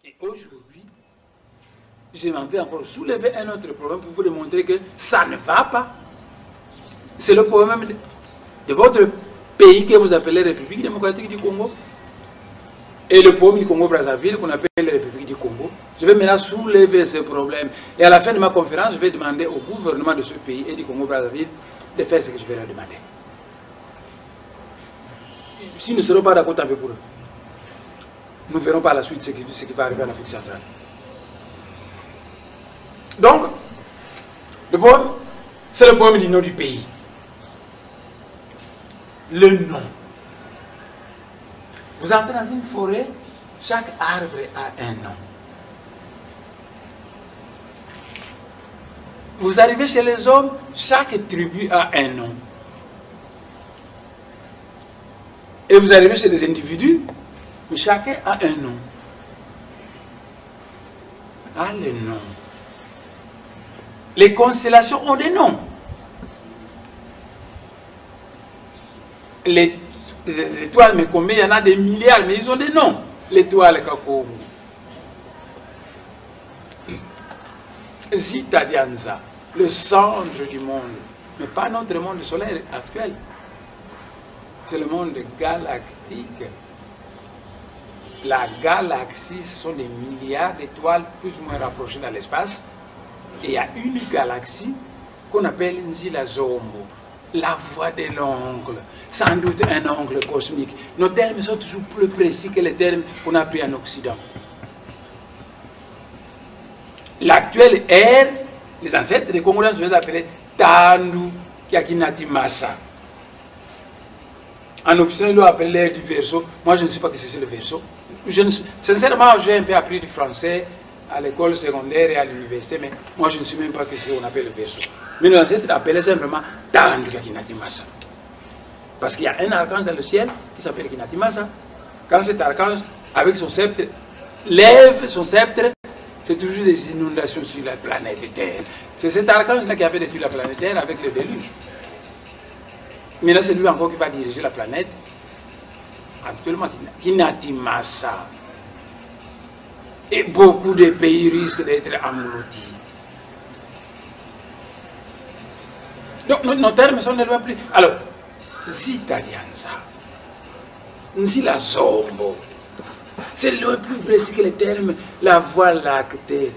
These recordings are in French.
Et aujourd'hui, je m'en vais encore soulever un autre problème pour vous démontrer que ça ne va pas. C'est le problème de votre pays que vous appelez République démocratique du Congo et le problème du Congo-Brazzaville qu'on appelle la République du Congo. Je vais maintenant soulever ce problème. Et à la fin de ma conférence, je vais demander au gouvernement de ce pays et du Congo-Brazzaville de faire ce que je vais leur demander. S'ils ne seront pas d'accord, tant pis pour eux. Nous verrons par la suite ce qui va arriver en Afrique centrale. Donc, le problème, c'est le problème du nom du pays. Le nom. Vous entrez dans une forêt, chaque arbre a un nom. Vous arrivez chez les hommes, chaque tribu a un nom. Et vous arrivez chez des individus, mais chacun a un nom. A le nom. Les constellations ont des noms. Les étoiles, mais combien il y en a des milliards, mais ils ont des noms. L'étoile Kakourou. Zita Dianza, le centre du monde. Mais pas notre monde solaire actuel. C'est le monde galactique. La galaxie, ce sont des milliards d'étoiles plus ou moins rapprochées dans l'espace. Et il y a une galaxie qu'on appelle Nzila Zombo, la voie de l'ongle, sans doute un ongle cosmique. Nos termes sont toujours plus précis que les termes qu'on a pris en Occident. L'actuelle ère, les ancêtres des Congolais se faisaient appeler Tandu Kiakinati Massa. En Occident, ils l'ont appelé l'ère du Verseau. Moi, je ne sais pas ce que c'est le Verseau. Sincèrement, j'ai un peu appris du français à l'école secondaire et à l'université, mais moi, je ne sais même pas ce qu'on appelle le Verseau. Mais nos ancêtres appelaient simplement Tandu Kiakinati Massa. Parce qu'il y a un archange dans le ciel qui s'appelle Kinati Massa. Quand cet archange, avec son sceptre, lève son sceptre, c'est toujours des inondations sur la planète Terre. C'est cet archange-là qui avait détruit la planète Terre avec le déluge. Mais là, c'est lui encore qui va diriger la planète. Actuellement, Kinati Massa. Et beaucoup de pays risquent d'être engloutis. Donc, nos termes sont ne loin plus. Alors, Zita Dianza, Nzila Zombo, c'est le plus précis que les termes, la voie lactée.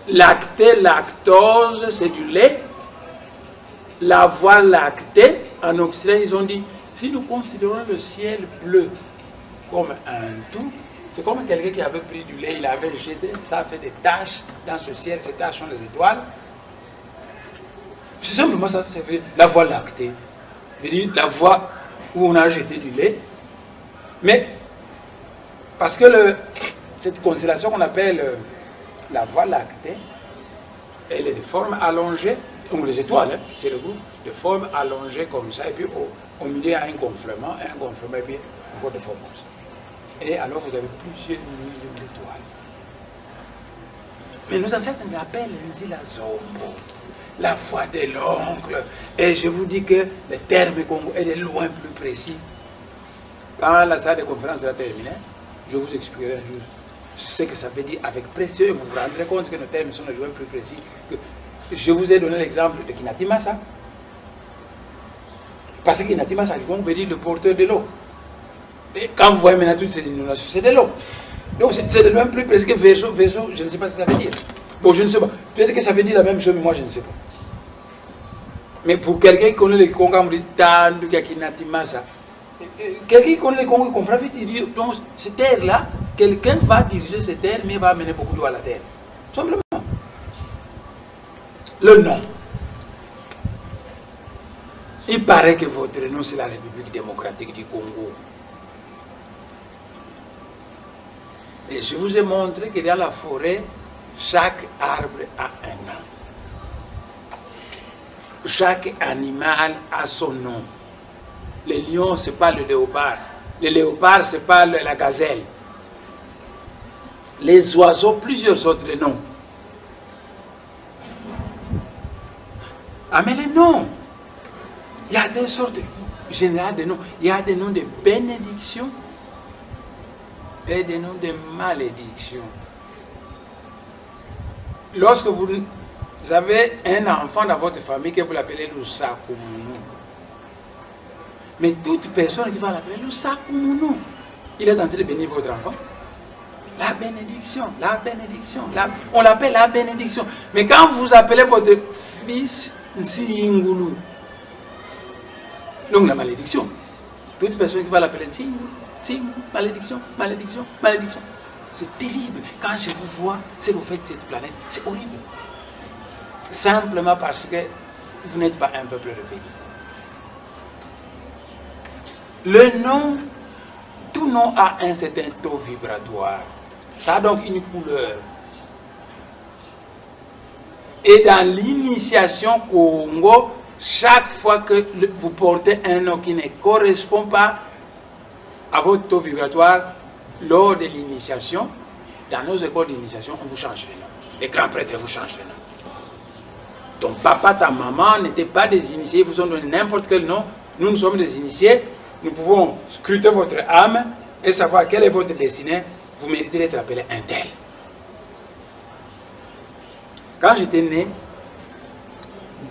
Lactée, lactose, c'est du lait. La voie lactée, en Occident, ils ont dit, si nous considérons le ciel bleu comme un tout, c'est comme quelqu'un qui avait pris du lait, il avait jeté, ça a fait des taches dans ce ciel, ces taches sont les étoiles. C'est simplement ça, c'est la voie lactée. La voie où on a jeté du lait. Mais, parce que cette constellation qu'on appelle la voie lactée, elle est de forme allongée, donc les étoiles, hein, c'est le groupe, de forme allongée comme ça, et puis au milieu il y a un gonflement, et puis encore de forme comme ça. Et alors vous avez plusieurs millions d'étoiles. Mais nos ancêtres l'appellent Nzila Zombo, la voie de l'ongle. Et je vous dis que le terme Congo est de loin plus précis. Quand la salle de conférence sera terminée, je vous expliquerai un jour ce que ça veut dire avec précieux et vous vous rendrez compte que nos termes sont de loin plus précis. Je vous ai donné l'exemple de Kinati Massa. Parce que Kinati Massa, on veut dire le porteur de l'eau. Et quand vous voyez maintenant toutes ces inondations, c'est de l'eau. Donc c'est de loin plus précis que Verseau, je ne sais pas ce que ça veut dire. Bon, je ne sais pas. Peut-être que ça veut dire la même chose, mais moi je ne sais pas. Mais pour quelqu'un qui connaît les Congo, on dit Tandu Kiakinati Massa. Quelqu'un qui connaît les Congo, il comprend vite, il dit, donc cette terre-là, quelqu'un va diriger cette terre, mais il va amener beaucoup d'eau à la terre. Simplement. Le nom. Il paraît que votre nom, c'est la République démocratique du Congo. Et je vous ai montré que dans la forêt, chaque arbre a un nom. Chaque animal a son nom. Le lion, ce n'est pas le léopard. Le léopard, ce n'est pas la gazelle. Les oiseaux, plusieurs sortes de noms. Ah, mais les noms, il y a des sortes générales de noms. Il y a des noms de bénédiction. et des noms de malédiction. Lorsque vous avez un enfant dans votre famille que vous l'appelez Lusakumunu, mais toute personne qui va l'appeler Lusakumunu, il est en train de bénir votre enfant. La bénédiction, la bénédiction, on l'appelle la bénédiction. Mais quand vous appelez votre fils Nsingulu, donc la malédiction, toute personne qui va l'appeler Nsingulu, malédiction, malédiction, malédiction. C'est terrible. Quand je vous vois ce que vous faites sur cette planète, c'est horrible. Simplement parce que vous n'êtes pas un peuple réveillé. Le nom, tout nom a un certain taux vibratoire. Ça a donc une couleur. Et dans l'initiation Congo, chaque fois que vous portez un nom qui ne correspond pas à votre taux vibratoire, lors de l'initiation, dans nos écoles d'initiation, on vous change les noms. Les grands prêtres vous changent les noms. Ton papa, ta maman n'étaient pas des initiés, ils vous ont donné n'importe quel nom. Nous sommes des initiés. Nous pouvons scruter votre âme et savoir quelle est votre destinée. Vous méritez d'être appelé un tel. Quand j'étais né,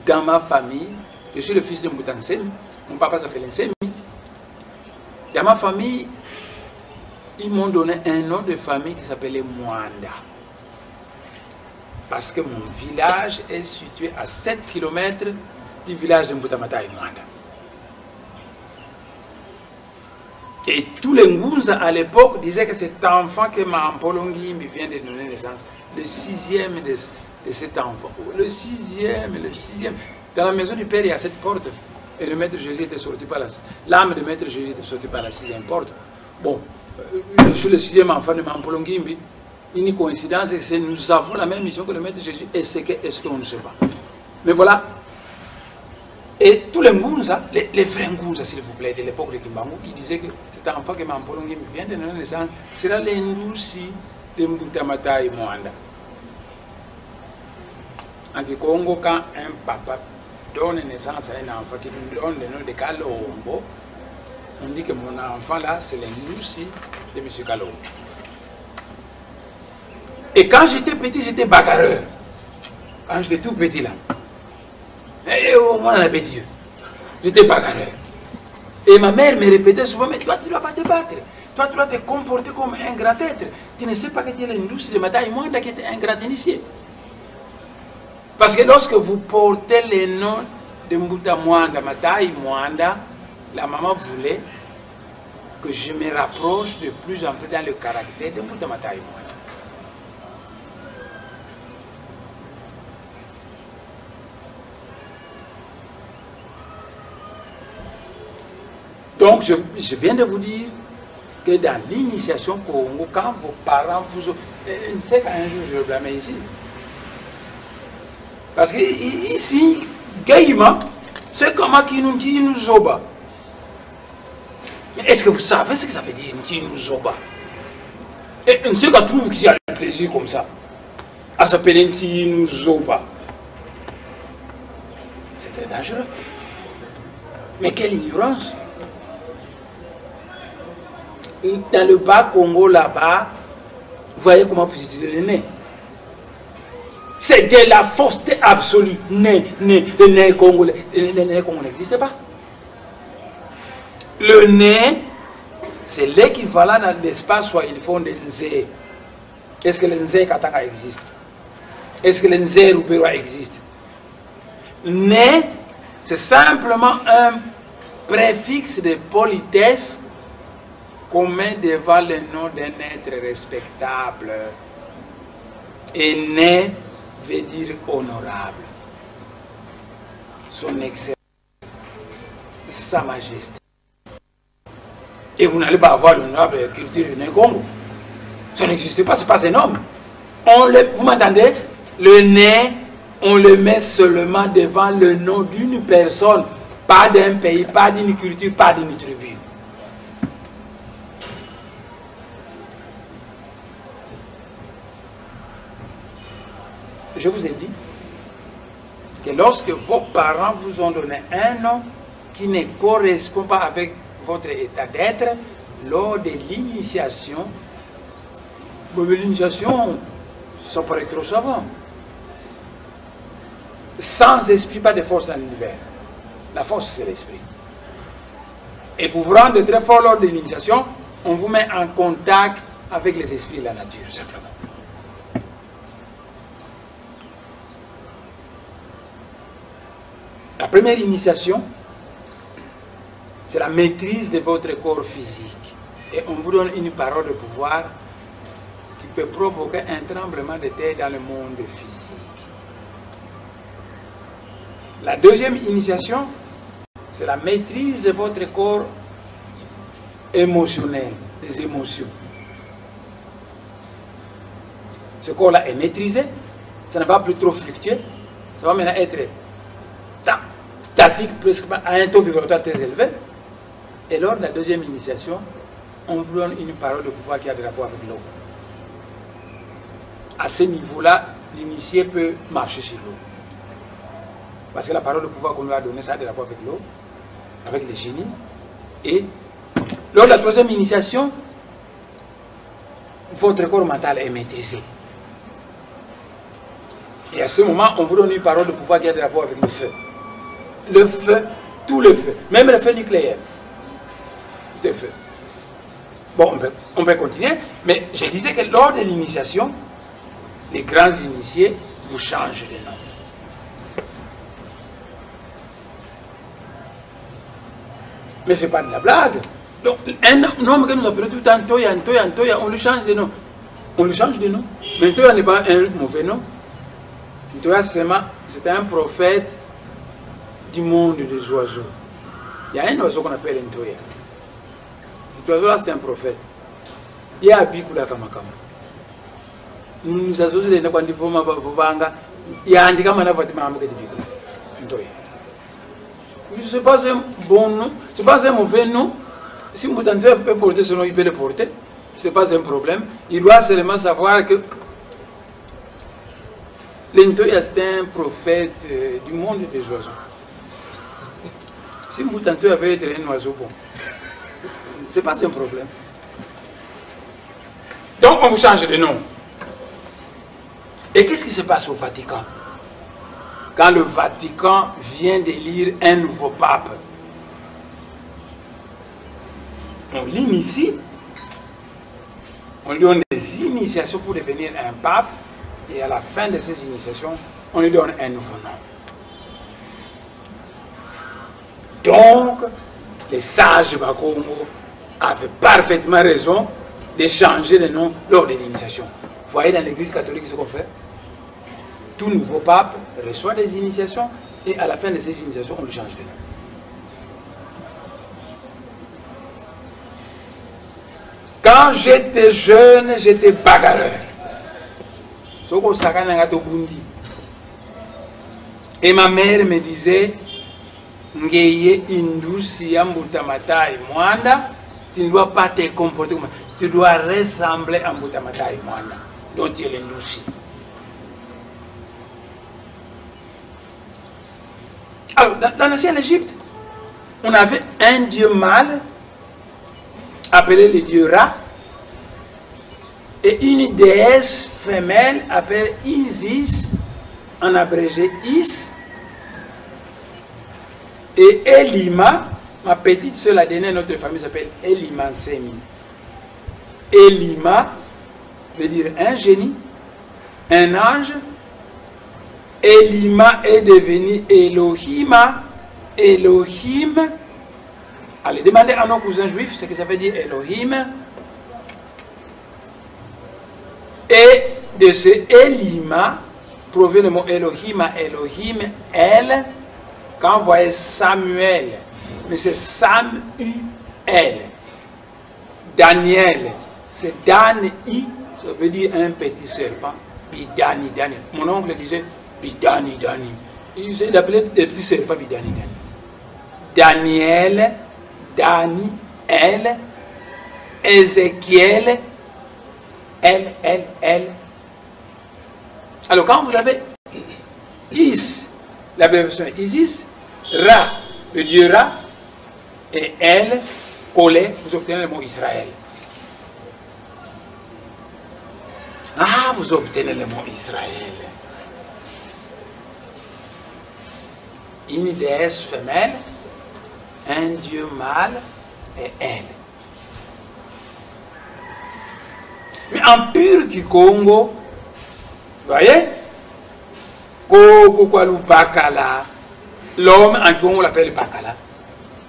dans ma famille, je suis le fils de Mbutansemi, mon papa s'appelait Nsemi. Dans ma famille, ils m'ont donné un nom de famille qui s'appelait Mwanda. Parce que mon village est situé à 7 km du village de Mbutamata et Mwanda. Et tous les Ngunza à l'époque disaient que cet enfant que Mampolongi me vient de donner naissance, le 6e de cet enfant, le 6e. Dans la maison du Père, il y a cette porte. Et le Maître Jésus était sorti par l'âme de Maître Jésus était sortie par la 6e porte. Bon, je suis le 6e enfant de Mampolongimbi. Une coïncidence, c'est que nous avons la même mission que le Maître Jésus. Est-ce qu'on ne sait pas? Mais voilà. Et tous les Ngunza, les vrais Ngunza, s'il vous plaît, de l'époque de Kimbangu, ils disaient que cet enfant que Mampolongimbi vient de donner naissance sera l'Indouci de Mbutamata et Mwanda. En Congo, quand un papa donne naissance à un enfant qui lui donne le nom de Kalombo, on dit que mon enfant là, c'est l'Indouci de M. Kalombo. Et quand j'étais petit, j'étais bagarreur. Quand j'étais tout petit là. Et au moins, on a petit. J'étais bagarreur. Et ma mère me répétait souvent, mais toi, tu ne dois pas te battre. Toi, tu dois te comporter comme un grand être. Tu ne sais pas que tu es l'industrie de Mataï Mwanda qui était un grand initié. Parce que lorsque vous portez le nom de Mbuta Mwanda, Mataï Mwanda, la maman voulait que je me rapproche de plus en plus dans le caractère de Mbuta Mataï Mwanda. Donc, je viens de vous dire que dans l'initiation Congo, quand vos parents vous... Je sais qu'un jour je vais blâmer ici. Parce que ici, gaiement, c'est comment qui nous dit nous zoba. Est-ce que vous savez ce que ça veut dire qui nous zoba? Et on sait qu'on trouve qu'il y a le plaisir comme ça. À s'appeler nous zoba. C'est très dangereux. Mais quelle ignorance! Et dans le bas Congo là-bas, vous voyez comment vous utilisez le nez. C'est de la fausseté absolue. Le nez congolais. Le nez congolais n'existe pas. Le nez, c'est l'équivalent dans l'espace soit ils font des nzé. Est-ce que les nzé Katanga existent? Est-ce que les nzé Rubérois existent? Nez, c'est simplement un préfixe de politesse qu'on met devant le nom d'un être respectable. Et né veut dire honorable. Son excellence, sa majesté. Et vous n'allez pas avoir l'honorable culture du Congo. Ça n'existe pas, ce n'est pas un homme. Vous m'entendez? Le nez, on le met seulement devant le nom d'une personne, pas d'un pays, pas d'une culture, pas d'une tribu. Je vous ai dit que lorsque vos parents vous ont donné un nom qui ne correspond pas avec votre état d'être, lors de l'initiation, L'initiation, ça paraît trop savant. Sans esprit, pas de force dans l'univers. La force, c'est l'esprit. Et pour vous rendre très fort lors de l'initiation, on vous met en contact avec les esprits de la nature, simplement. La première initiation, c'est la maîtrise de votre corps physique. Et on vous donne une parole de pouvoir qui peut provoquer un tremblement de terre dans le monde physique. La deuxième initiation, c'est la maîtrise de votre corps émotionnel, des émotions. Ce corps-là est maîtrisé, ça ne va plus trop fluctuer, ça va maintenant être statique, presque à un taux vibratoire très élevé. Et lors de la deuxième initiation, on vous donne une parole de pouvoir qui a des rapports avec l'eau. À ce niveau-là, l'initié peut marcher sur l'eau. Parce que la parole de pouvoir qu'on lui a donnée, ça a des rapports avec l'eau, avec les génies. Et lors de la troisième initiation, votre corps mental est maîtrisé. Et à ce moment, on vous donne une parole de pouvoir qui a des rapports avec le feu. Le feu, tout le feu, même le feu nucléaire. Tout le feu. Bon, on peut continuer, mais je disais que lors de l'initiation, les grands initiés vous changent de nom. Mais ce n'est pas de la blague. Donc, un homme que nous appelons tout le temps Ntoya, Ntoya, Ntoya, on lui change de nom. On lui change de nom. Mais Ntoya n'est pas un mauvais nom. Ntoya, c'est un prophète du monde des oiseaux. Il y a un oiseau qu'on appelle Ntoya. Cet oiseau-là, c'est un prophète. Il y a Bikula Kamakama. Nous avons dit que il y a un handicap à Fatima Amoké de Bikula. Ntoya. Ce n'est pas un bon nom, ce n'est pas un mauvais nom. Si Moutantoya peut porter ce nom, il peut le porter. Ce n'est pas un problème. Il doit seulement savoir que l'Ntoya, c'est un prophète du monde des oiseaux. Si Moutantoya veut être un oiseau bon, ce n'est pas un problème. Donc on vous change de nom. Et qu'est-ce qui se passe au Vatican? Quand le Vatican vient d'élire un nouveau pape, on l'initie, on lui donne des initiations pour devenir un pape, et à la fin de ces initiations, on lui donne un nouveau nom. Donc, les sages Bakongo avaient parfaitement raison de changer de nom lors de l'initiation. Vous voyez dans l'église catholique ce qu'on fait? Tout nouveau pape reçoit des initiations et à la fin de ces initiations, on lui change de nom. Quand j'étais jeune, j'étais bagarreur. Et ma mère me disait, Ngeye Indusi Ambutamatai Mwanda, tu ne dois pas te comporter comme tu dois ressembler à Ambutamatai Mwanda, dont tu es l'Indusi. Alors, dans l'ancienne Égypte, on avait un dieu mâle appelé le dieu Ra et une déesse femelle appelée Isis, en abrégé Is, et Elima, ma petite soeur, la dernière de notre famille s'appelle Elima Nsemi. Elima veut dire un génie, un ange. Elima est devenu Elohima. Elohim. Allez, demandez à nos cousins juifs ce que ça veut dire Elohim. Et de ce Elima provient le mot Elohima. Elohim, elle. Quand vous voyez Samuel, mais c'est Samuel. Daniel, c'est Dan-I, ça veut dire un petit serpent. Bidani, Dani. Mon oncle disait Bidani, Dani. Il essaie d'appeler des petits serpents Bidani, Dani. Daniel, Dani, elle. Ézéchiel, elle. Alors quand vous avez Is, la version Isis, Ra, le dieu Ra, et elle, collé, vous obtenez le mot Israël. Ah, vous obtenez le mot Israël. Une déesse femelle, un dieu mâle et elle. Mais en pur du Congo, vous voyez, l'homme en Congo on l'appelle Bakala.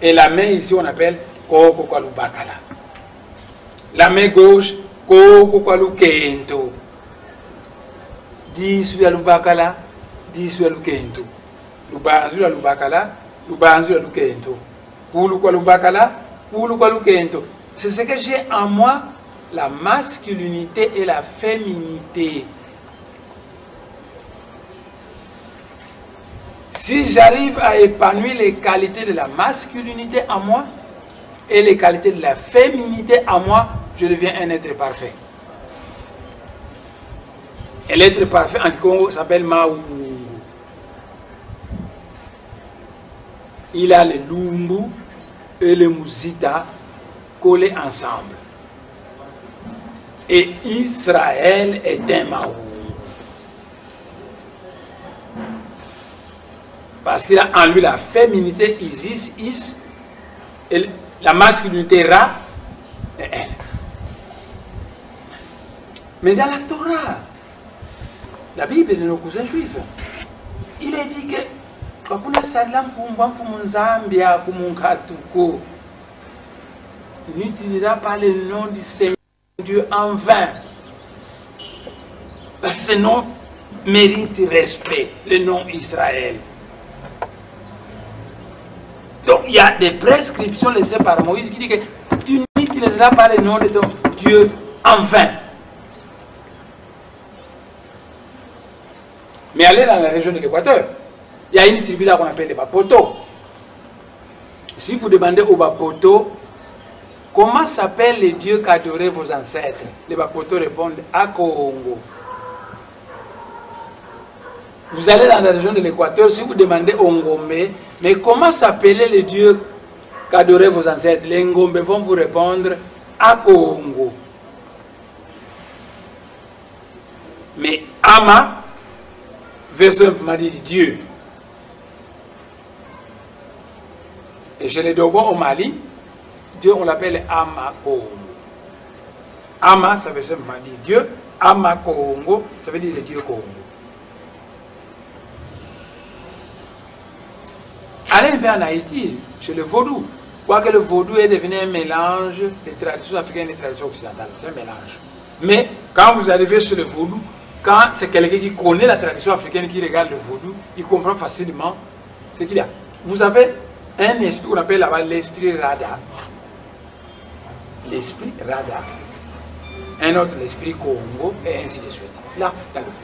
Et la main ici on appelle Koko Kwalu Bakala. La main gauche, Koko Kwalu Kento. 10 ya Lubakala, 10 ya Lukento. Lubanzu ya Lubakala, Lubanzu ya Lukento. Kulu Kwalu Bakala, Kulu Kwalu Kento. C'est ce que j'ai en moi, la masculinité et la féminité. Si j'arrive à épanouir les qualités de la masculinité en moi et les qualités de la féminité en moi, je deviens un être parfait. Et l'être parfait en Congo s'appelle Maungu. Il a le Lumbu et le Muzita collés ensemble. Et Israël est un Maungu. Parce qu'il a en lui la féminité Isis, Is, et la masculinité Ra et elle. Mais dans la Torah, la Bible de nos cousins juifs, il est dit que n'utilisera pas le nom du Seigneur Dieu en vain. Parce que ce nom mérite respect, le nom Israël. Donc il y a des prescriptions laissées par Moïse qui dit que tu n'utiliseras pas le nom de ton Dieu en vain. Mais allez dans la région de l'Équateur, il y a une tribu là qu'on appelle les Bapoto. Si vous demandez aux Bapoto, comment s'appelle le Dieu qu'adoraient vos ancêtres, les Bapoto répondent Akongo. Vous allez dans la région de l'Équateur, si vous demandez au Ngombe, mais comment s'appelait le Dieu qu'adoraient vos ancêtres, les Ngombe vont vous répondre Akongo. Mais Ama veut simplement dire Dieu. Et chez les Dogon au Mali, Dieu on l'appelle Amakongo. Ama ça veut simplement dire Dieu, Amakongo ça veut dire le Dieu Congo. Allez un peu en Haïti, chez le vaudou, quoique le vaudou est devenu un mélange des traditions africaines et des traditions occidentales, c'est un mélange. Mais quand vous arrivez sur le vaudou, quand c'est quelqu'un qui connaît la tradition africaine, qui regarde le vaudou, il comprend facilement ce qu'il y a. Vous avez un esprit qu'on appelle là-bas l'esprit Rada. L'esprit Rada. Un autre l'esprit Congo, et ainsi de suite. Là, dans le vaudou.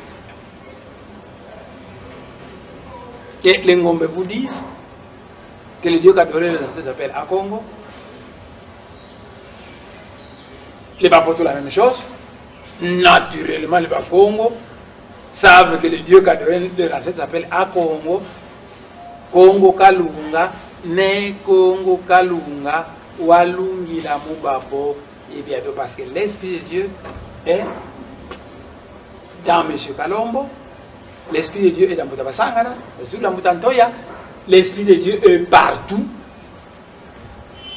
Et les Ngombe vous disent que le Dieu qu'adorait les ancêtres s'appelle Akongo. Les Bapoto la même chose. Naturellement, les Bakongo savent que le Dieu qu'adorait les ancêtres s'appelle Akongo. Kongo Kalunga, Ne Kongo Kalunga, Walungi la Mubabo. Et bien parce que l'Esprit de Dieu est dans M. Kalombo. L'Esprit de Dieu est dans Moutabasangana, l'Esprit de Moutantoya. L'Esprit de Dieu est partout.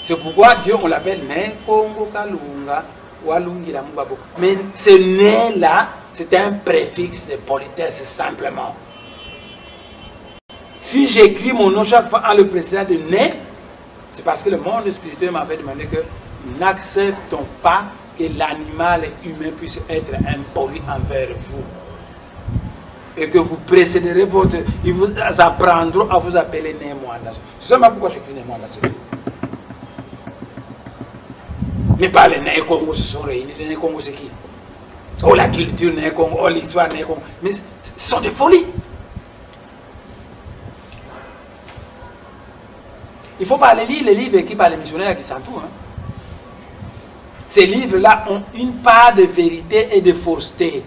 C'est pourquoi Dieu, on l'appelle Ne Kongo Kalunga, Walungi la Mubabo. Mais ce Ne là, c'est un préfixe de politesse simplement. Si j'écris mon nom chaque fois en le précédant de Ne, c'est parce que le monde spirituel m'avait demandé que n'acceptons pas que l'animal humain puisse être impoli envers vous. Et que vous précéderez votre... Ils vous apprendront à vous appeler Némoana. C'est seulement pourquoi j'écris Némoana. Mais pas les Né Congo se sont réunis. Les Né Congo c'est qui? Oh la culture Né Congo, oh l'histoire Né Congo. Mais ce sont des folies. Il ne faut pas les lire les livres écrits par les missionnaires qui s'entourent. Hein. Ces livres-là ont une part de vérité et de fausseté.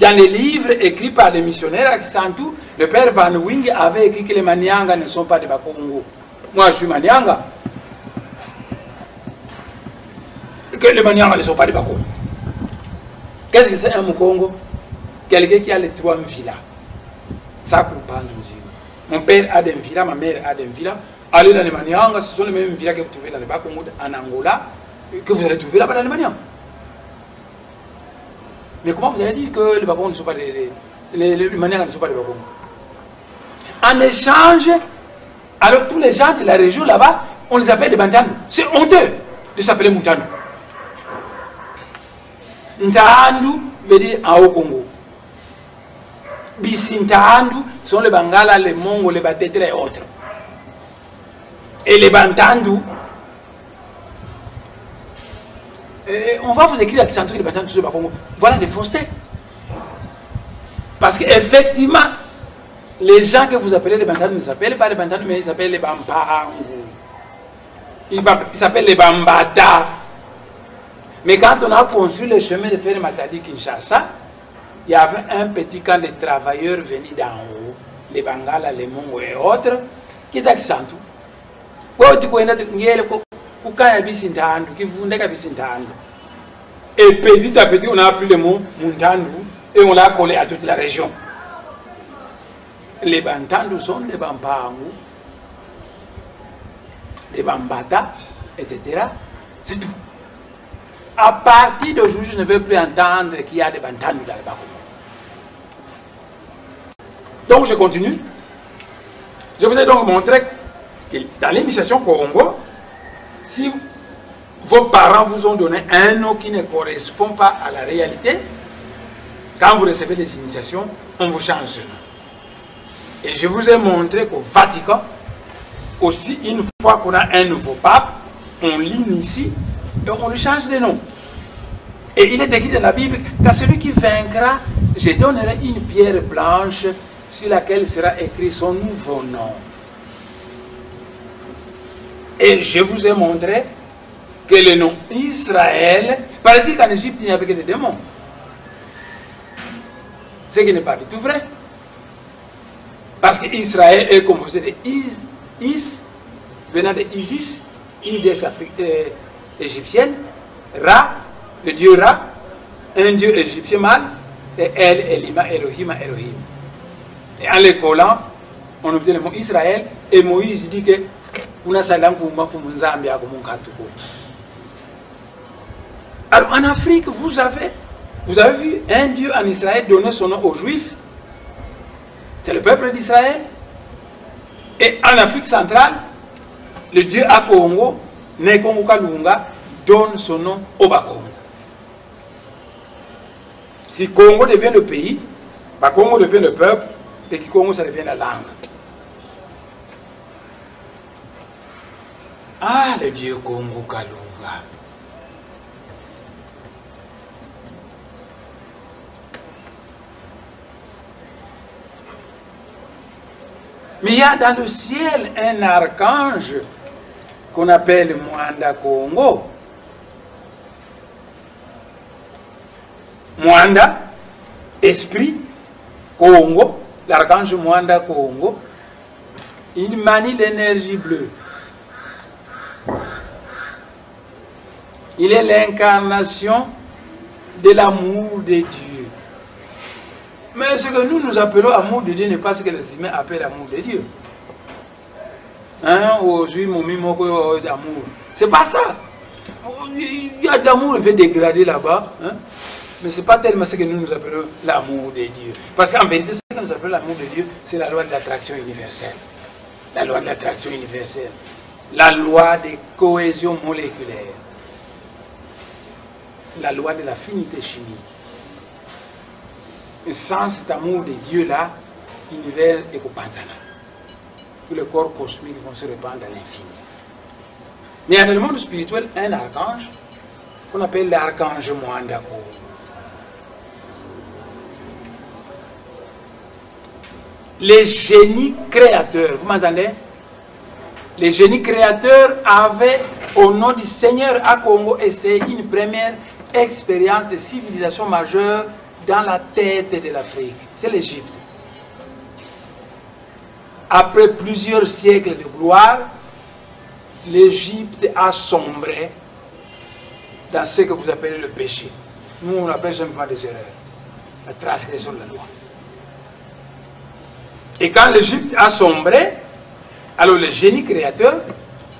Dans les livres écrits par les missionnaires qui s'entourent, le père Van Wing avait écrit que les Maniangas ne sont pas des Bakongo. Moi, je suis Manianga. Que que les Maniangas ne sont pas des Bakongo. Qu'est-ce que c'est un Mukongo? Quelqu'un qui a les 3 villas. Ça comprend nous. Mon père a des villas, ma mère a des villas. Allez dans les Maniangas, ce sont les mêmes villas que vous trouvez dans les Bakongo, en Angola, que vous allez trouver là-bas dans les Maniangas. Mais comment vous allez dire que les Bakongo ne sont pas les Maniangas ne sont pas des Bakongo? En échange, alors tous les gens de la région là-bas, on les appelle les Bantandu. C'est honteux de s'appeler Mutandu. Ntahandu veut dire en haut Congo. Bisintahandu sont les Bangala, les Mongo, les Batetre et autres. Et les Bantandu, on va vous écrire accent les Bantandu sur le Congo. Voilà des faussetés. Parce qu'effectivement, les gens que vous appelez les Bantandu ne s'appellent pas les Bantandu, mais ils s'appellent les Bampangu. Ils s'appellent les Bambata. Mais quand on a construit le chemin de fer Matadi-Kinshasa, il y avait un petit camp de travailleurs venus d'en haut, les Bangala, les Mongo et autres, qui étaient qui sont tout. Et petit à petit, on a appris le mot Muntandu et on l'a collé à toute la région. Les Bantandu sont des Bampangu, les Bambata, etc. C'est tout. À partir d'aujourd'hui, je ne veux plus entendre qu'il y a des Bantandu dans le Bakongo. Donc je continue. Je vous ai donc montré que dans l'initiation Congo, si vos parents vous ont donné un nom qui ne correspond pas à la réalité, quand vous recevez des initiations, on vous change ce nom. Et je vous ai montré qu'au Vatican, aussi une fois qu'on a un nouveau pape, on l'initie et on lui change de nom. Et il est écrit dans la Bible qu'à celui qui vaincra, je donnerai une pierre blanche sur laquelle sera écrit son nouveau nom. Et je vous ai montré que le nom Israël, paraît-il qu'en Égypte il n'y avait que des démons. Ce qui n'est pas du tout vrai. Parce qu'Israël est composé de Is, venant de Isis, une déesse égyptienne, Ra, le dieu Ra, un dieu égyptien mâle, et El, Elima, Elohim, Elohim. Et en les collant, on obtient le mot Israël, et Moïse dit que alors en Afrique, vous avez vu un dieu en Israël donner son nom aux Juifs. C'est le peuple d'Israël. Et en Afrique centrale, le dieu à Congo, Nekongo Kalunga, donne son nom au Bakongo. Si Congo devient le pays, Bakongo devient le peuple, et Kikongo, ça devient la langue. Ah, le dieu Congo Kalunga. Mais il y a dans le ciel un archange qu'on appelle Mwanda Congo. Mwanda, esprit, Congo, l'archange Mwanda Congo, il manie l'énergie bleue. Il est l'incarnation de l'amour de Dieu. Mais ce que nous appelons amour de Dieu n'est pas ce que les humains appellent amour de Dieu. Hein, amour. C'est pas ça. Il y a de l'amour un peu dégradé là-bas. Hein? Mais ce n'est pas tellement ce que nous appelons l'amour de Dieu. Parce qu'en vérité, ce que nous appelons l'amour de Dieu, c'est la loi de l'attraction universelle. La loi de l'attraction universelle. La loi de cohésion moléculaire. La loi de l'affinité chimique. Et sans cet amour de Dieu-là, l'univers est pour Panzana. Tous les corps cosmiques vont se répandre à l'infini. Mais il y a dans le monde spirituel un archange qu'on appelle l'archange Mwanda Congo. Les génies créateurs, vous m'entendez? Les génies créateurs avaient, au nom du Seigneur à Congo, essayé une première expérience de civilisation majeure dans la tête de l'Afrique. C'est l'Égypte. Après plusieurs siècles de gloire, l'Égypte a sombré dans ce que vous appelez le péché. Nous, on appelle simplement des erreurs. La transgression de la loi. Et quand l'Égypte a sombré, alors le génie créateur,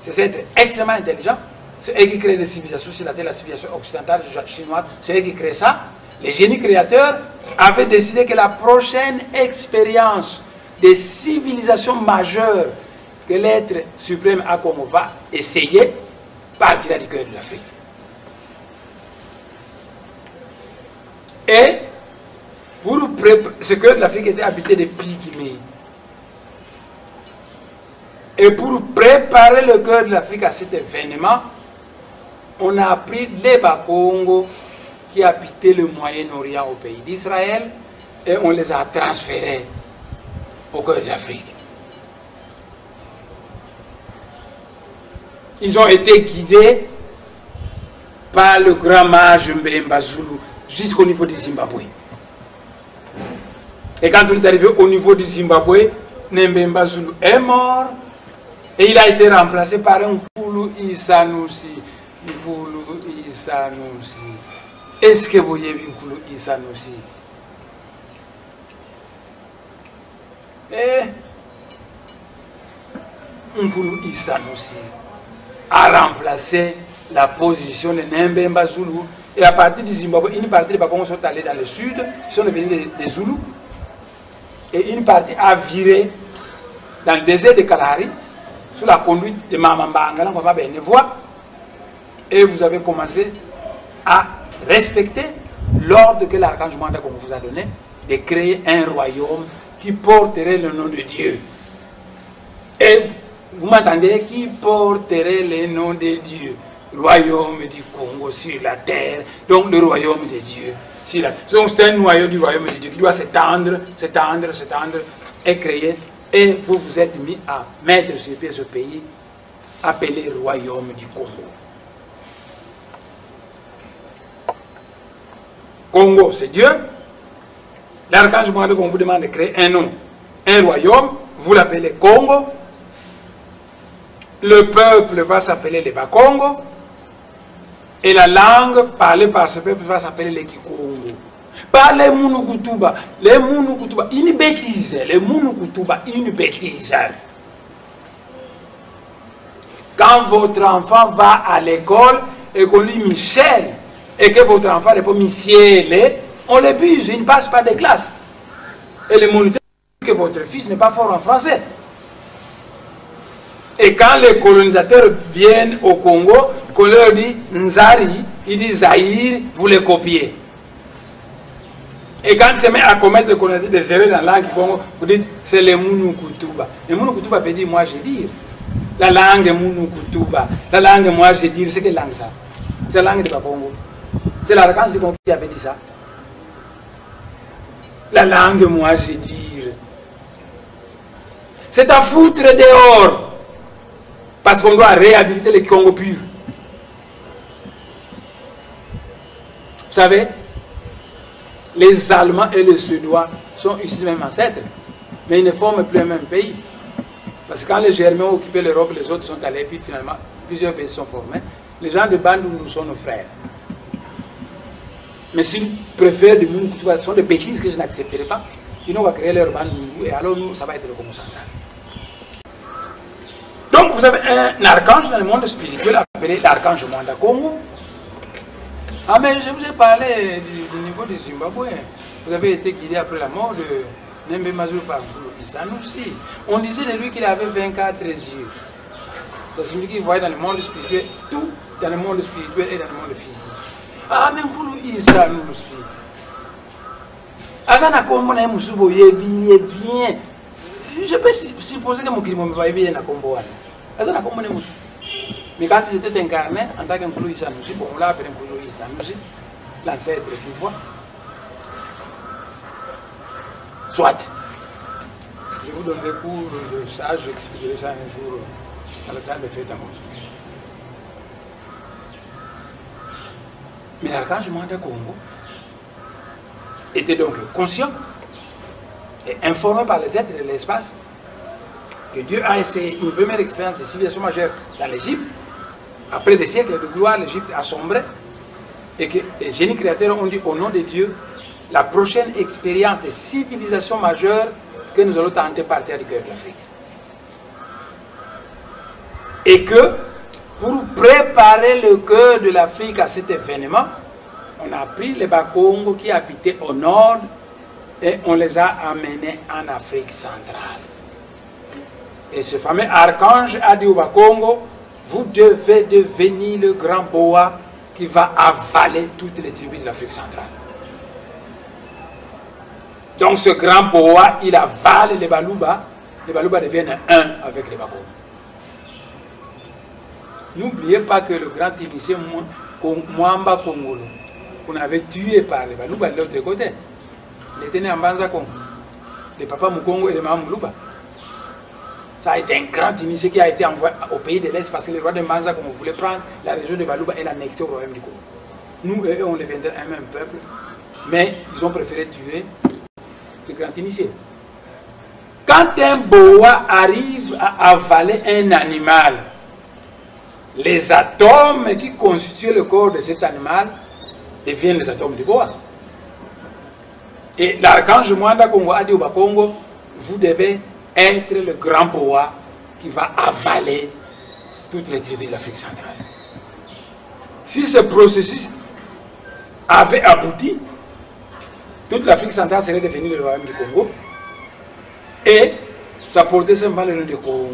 c'est être extrêmement intelligent, c'est eux qui créent des civilisations sur la terre, la civilisation occidentale, chinoise, c'est eux qui créent ça. Les génies créateurs avaient décidé que la prochaine expérience des civilisations majeures que l'être suprême Akongo va essayer partira du cœur de l'Afrique. Et pour ce cœur de l'Afrique était habité de pygmées. Et pour préparer le cœur de l'Afrique à cet événement, on a pris les Bakongo qui habitaient le Moyen-Orient au pays d'Israël et on les a transférés au cœur de l'Afrique. Ils ont été guidés par le grand mage Mbemba Zulu jusqu'au niveau du Zimbabwe. Et quand on est arrivé au niveau du Zimbabwe, Mbemba Zulu est mort et il a été remplacé par un Nkulu Isanusi. Nkulu Isanusi. Est-ce que vous voyez Nkulu Isanusi? Et Nkulu Isanusi a remplacé la position de Mbemba Zulu. Et à partir du Zimbabwe, une partie des Bakongo sont allés dans le sud, ils sont devenus des Zoulous. Et une partie a viré dans le désert de Kalahari, sous la conduite de Mamamba Angala, on va bien voir. Et vous avez commencé à respecter l'ordre que l'archange Mwanda vous a donné, de créer un royaume qui porterait le nom de Dieu. Et vous m'entendez, qui porterait le nom de Dieu? Royaume du Congo sur la terre, donc le royaume de Dieu. Donc c'est un noyau du royaume de Dieu qui doit s'étendre, s'étendre, s'étendre et créer. Et vous vous êtes mis à mettre sur pied ce pays appelé royaume du Congo. Congo, c'est Dieu. L'archange Mwanda, on vous demande de créer un nom, un royaume, vous l'appelez Congo. Le peuple va s'appeler les Bakongo. Et la langue parlée par ce peuple va s'appeler les Kikongo. Pas les Mounukutuba. Les Mounukutuba, une bêtise. Les Mounukutuba, une bêtise. Quand votre enfant va à l'école et qu'on lui Michel, et que votre enfant répond Michel, on l'ébuse, il ne passe pas de classe. Et le moniteur dit que votre fils n'est pas fort en français. Et quand les colonisateurs viennent au Congo, qu'on leur dit Nzari, ils disent Zahir, vous les copiez. Et quand ils se mettent à commettre le colonisateur des erreurs dans la langue Congo, vous dites c'est les Mounukutuba. Les Mounukutuba veut dire moi je dis. La langue Mounukutuba. La langue moi je dis, c'est quelle langue ça? C'est la langue de Bakongo. C'est l'archange du Congo qui avait dit ça. La langue moi je dis. C'est à foutre dehors. Parce qu'on doit réhabiliter les Congo purs. Vous savez, les Allemands et les Suédois sont issus du même ancêtre, mais ils ne forment plus le même pays. Parce que quand les Germains ont occupé l'Europe, les autres sont allés, puis finalement, plusieurs pays sont formés. Les gens de Bandou, nous sont nos frères. Mais s'ils préfèrent du Mounou, ce sont des bêtises que je n'accepterai pas. Ils vont créer leur Bandou, et alors nous, ça va être le Congo central. Donc vous avez un archange dans le monde spirituel appelé l'archange Mwanda Congo. Ah mais je vous ai parlé du niveau du Zimbabwe. Vous avez été guidé après la mort de Mbemba Zulu par Isanusi. On disait de lui qu'il avait 24 yeux. Ça signifie qu'il voyait dans le monde spirituel tout, dans le monde spirituel et dans le monde physique. Ah mais vous Isanusi. Azana Kombo na Musubo bien. Je peux supposer que mon crime va bien à Kombo. Mais quand il était incarné en tant qu'Nkulu Isanusi, bon, on l'a appelé Nkulu Isanusi, l'ancêtre du pouvoir. Soit. Je vous donnerai cours de ça, j'expliquerai ça un jour dans la salle de fête en construction. Mais l'archange Mwanda Congo était donc conscient et informé par les êtres de l'espace que Dieu a essayé une première expérience de civilisation majeure dans l'Égypte. Après des siècles de gloire, l'Égypte a sombré. Et que les génies créateurs ont dit au nom de Dieu, la prochaine expérience de civilisation majeure que nous allons tenter partir du cœur de l'Afrique. Et que pour préparer le cœur de l'Afrique à cet événement, on a pris les Bakongo qui habitaient au nord et on les a amenés en Afrique centrale. Et ce fameux archange a dit au Bakongo, vous devez devenir le grand boa qui va avaler toutes les tribus de l'Afrique centrale. Donc ce grand boa, il avale les Baluba deviennent un avec les Bakongo. N'oubliez pas que le grand initié Mwamba Kongolo, qu'on avait tué par les Baluba de l'autre côté, il était né en Banza Congo. Les papas Mukongo et les mamans Muluba. Ça a été un grand initié qui a été envoyé au pays de l'Est parce que le roi de Banza Congo voulait prendre la région de Baluba et l'annexer au royaume du Congo. Nous et eux, on deviendrait un même peuple, mais ils ont préféré tuer ce grand initié. Quand un boa arrive à avaler un animal, les atomes qui constituent le corps de cet animal deviennent les atomes du boa. Et l'archange Mwanda Kongo a dit au Bakongo, vous devez être le grand boa qui va avaler toutes les tribus de l'Afrique centrale. Si ce processus avait abouti, toute l'Afrique centrale serait devenue le royaume du Congo et ça portait simplement le nom de Congo.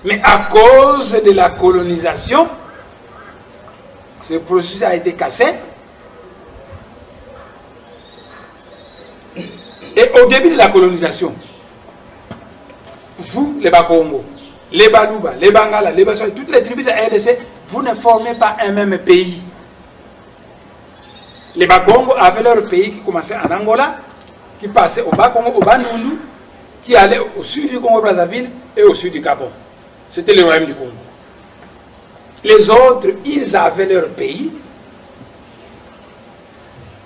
Mais à cause de la colonisation, ce processus a été cassé. Et au début de la colonisation, vous, les Bakongo, les Baluba, les Bangala, les Bassois, toutes les tribus de la RDC, vous ne formez pas un même pays. Les Bakongo avaient leur pays qui commençait en Angola, qui passait au Bas-Congo, au Bandundu, qui allait au sud du Congo-Brazzaville et au sud du Gabon. C'était le royaume du Congo. Les autres, ils avaient leur pays.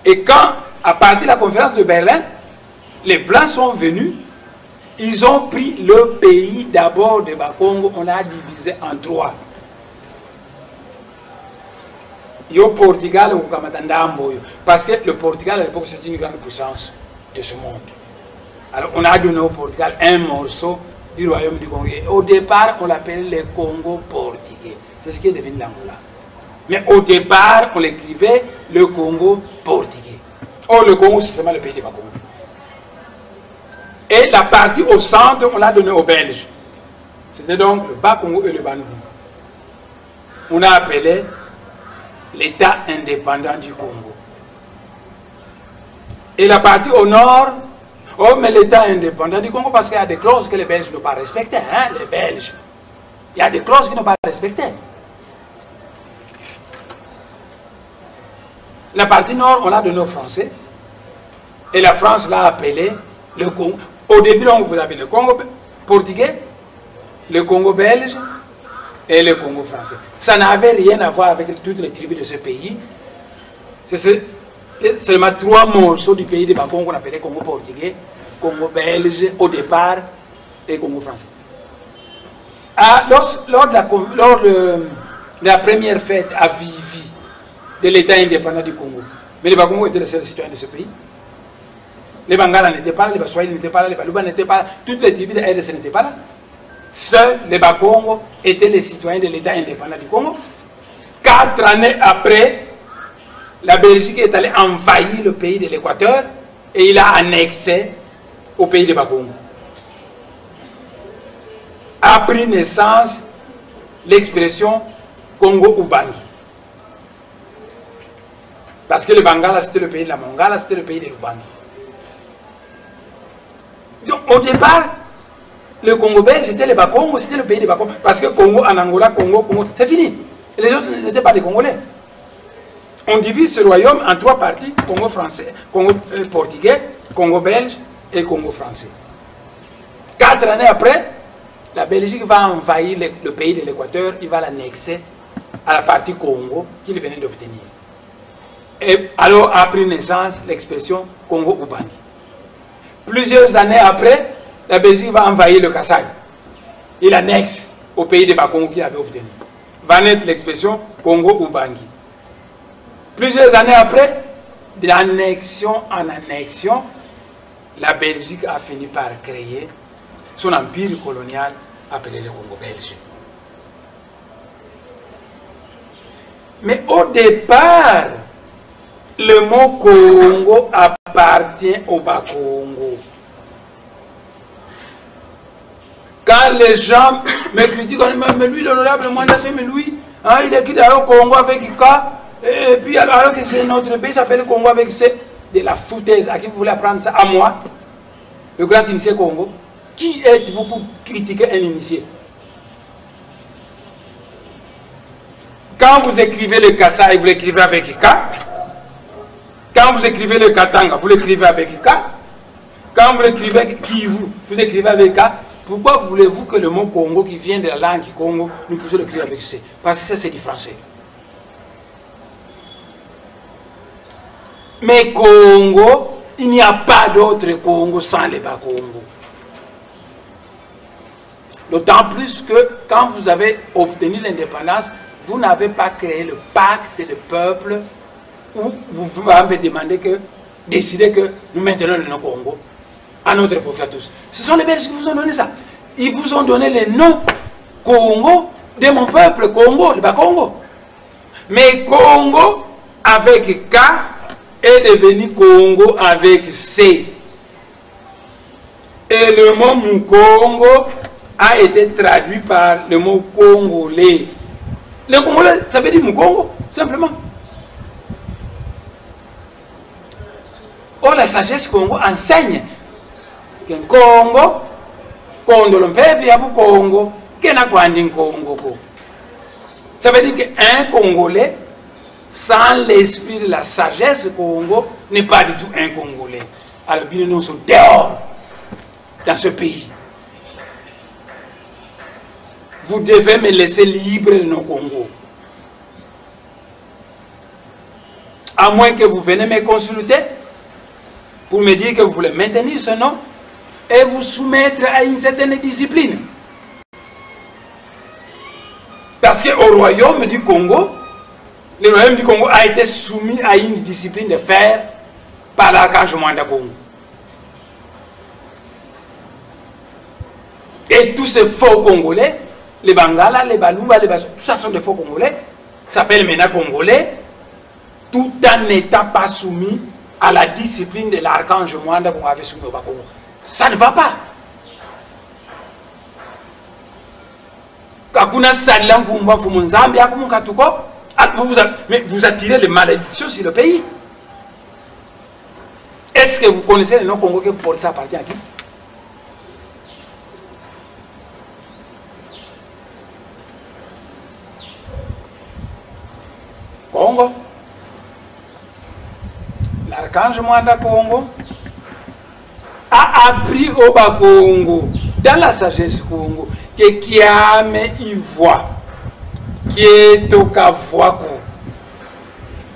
Et quand, à partir de la conférence de Berlin, les Blancs sont venus, ils ont pris le pays d'abord de Bakongo, on l'a divisé en trois. Yo Portugal ou Kamatandambo, parce que le Portugal à l'époque c'était une grande puissance de ce monde. Alors on a donné au Portugal un morceau du royaume du Congo. Et au départ, on l'appelait le Congo portugais. C'est ce qui est devenu l'Angola. Mais au départ, on l'écrivait le Congo portugais. Or, le Congo, c'est seulement le pays de Bakongo. Et la partie au centre, on l'a donné aux Belges. C'était donc le Bas-Congo et le Bandundu. On a appelé l'État indépendant du Congo. Et la partie au nord, oh, mais l'État indépendant du Congo, parce qu'il y a des clauses que les Belges n'ont pas respectées, hein, les Belges. Il y a des clauses qu'ils n'ont pas respectées. La partie nord, on l'a donnée aux Français. Et la France l'a appelé le Congo. Au début, donc, vous avez le Congo portugais, le Congo belge et le Congo français. Ça n'avait rien à voir avec toutes les tribus de ce pays. C'est seulement trois morceaux du pays de Bakongo qu'on appelait Congo portugais, Congo belge au départ et Congo français. Lors de la première fête à Vivi de l'État indépendant du Congo, mais les Bakongo étaient les seuls citoyens de ce pays. Les Bangala n'étaient pas là, les Baswahili n'étaient pas là, les Baluba n'étaient pas là, toutes les tribus de RDC n'étaient pas là. Seuls les Bakongo étaient les citoyens de l'État indépendant du Congo. 4 années après, la Belgique est allée envahir le pays de l'Équateur et il a annexé au pays de Bakongo. A pris naissance l'expression Congo-Ubangi. Parce que le Bangala c'était le pays de la Mongala, c'était le pays de l'Ubangi. Donc au départ, le Congo belge c'était le Bakongo, c'était le pays de Bakongo. Parce que Congo en Angola, Congo, c'est fini. Les autres n'étaient pas des Congolais. On divise ce royaume en 3 parties, Congo français, Congo portugais, Congo belge et Congo français. 4 années après, la Belgique va envahir le pays de l'Équateur, il va l'annexer à la partie Congo qu'il venait d'obtenir. Et alors a pris naissance l'expression Congo-Ubangi. Plusieurs années après, la Belgique va envahir le Kasaï. Il annexe au pays de Bakongo qu'il avait obtenu. Va naître l'expression Congo-Ubangi. Plusieurs années après, d'annexion en annexion, la Belgique a fini par créer son empire colonial appelé le Congo belge. Mais au départ, le mot Congo appartient au Bas-Congo. Quand les gens me critiquent, mais lui, l'honorable Mwanda, mais lui, hein, il est quitté au Congo avec Ika, et puis alors que c'est notre pays s'appelle Congo avec C, de la foutaise. À qui vous voulez apprendre ça? À moi, le grand initié Congo. Qui êtes-vous pour critiquer un initié? Quand vous écrivez le Kassai, vous l'écrivez avec Ika. Quand vous écrivez le Katanga, vous l'écrivez avec Ika. Quand vous l'écrivez Kivu, vous écrivez avec K. Pourquoi voulez-vous que le mot Congo qui vient de la langue Congo, nous puissions l'écrire avec C? Parce que ça, c'est du français. Mais Congo, il n'y a pas d'autre Congo sans les Bas-Congo. D'autant plus que quand vous avez obtenu l'indépendance, vous n'avez pas créé le pacte de peuple où vous avez demandé que, décidé que nous maintenons le nom Congo à notre profit à tous. Ce sont les Belges qui vous ont donné ça. Ils vous ont donné le nom Congo de mon peuple, Congo, le Bas-Congo. Mais Congo avec K est devenu Congo avec C. Et le mot Mukongo a été traduit par le mot Congolais. Le Congolais, ça veut dire Mukongo, simplement. Or, la sagesse Congo enseigne que Congo, quand l'on peut vivre au Congo, qu'il n'a pas de Congo. Ça veut dire qu'un Congolais, sans l'esprit de la sagesse Congo, n'est pas du tout un Congolais. Alors, bien nous sommes dehors dans ce pays. Vous devez me laisser libre de nos Congo. À moins que vous venez me consulter pour me dire que vous voulez maintenir ce nom et vous soumettre à une certaine discipline. Parce qu'au royaume du Congo, le royaume du Congo a été soumis à une discipline de fer par l'archange Mwanda Congo. Et tous ces faux Congolais, les Bangala, les Balouba, les Bassou, tout ça sont des faux Congolais, s'appellent maintenant Congolais, tout en n'étant pas soumis à la discipline de l'archange Mwanda qu'on avait soumis au Bas-Congo. Ça ne va pas. Mais vous attirez les malédictions sur le pays. Est-ce que vous connaissez le nom Congo que vous portez, ça appartient à qui? Congo. L'archange Mwanda Congo a appris au Bas-Congo, dans la sagesse Congo, que Kiame y voit, qui est au Kavouako.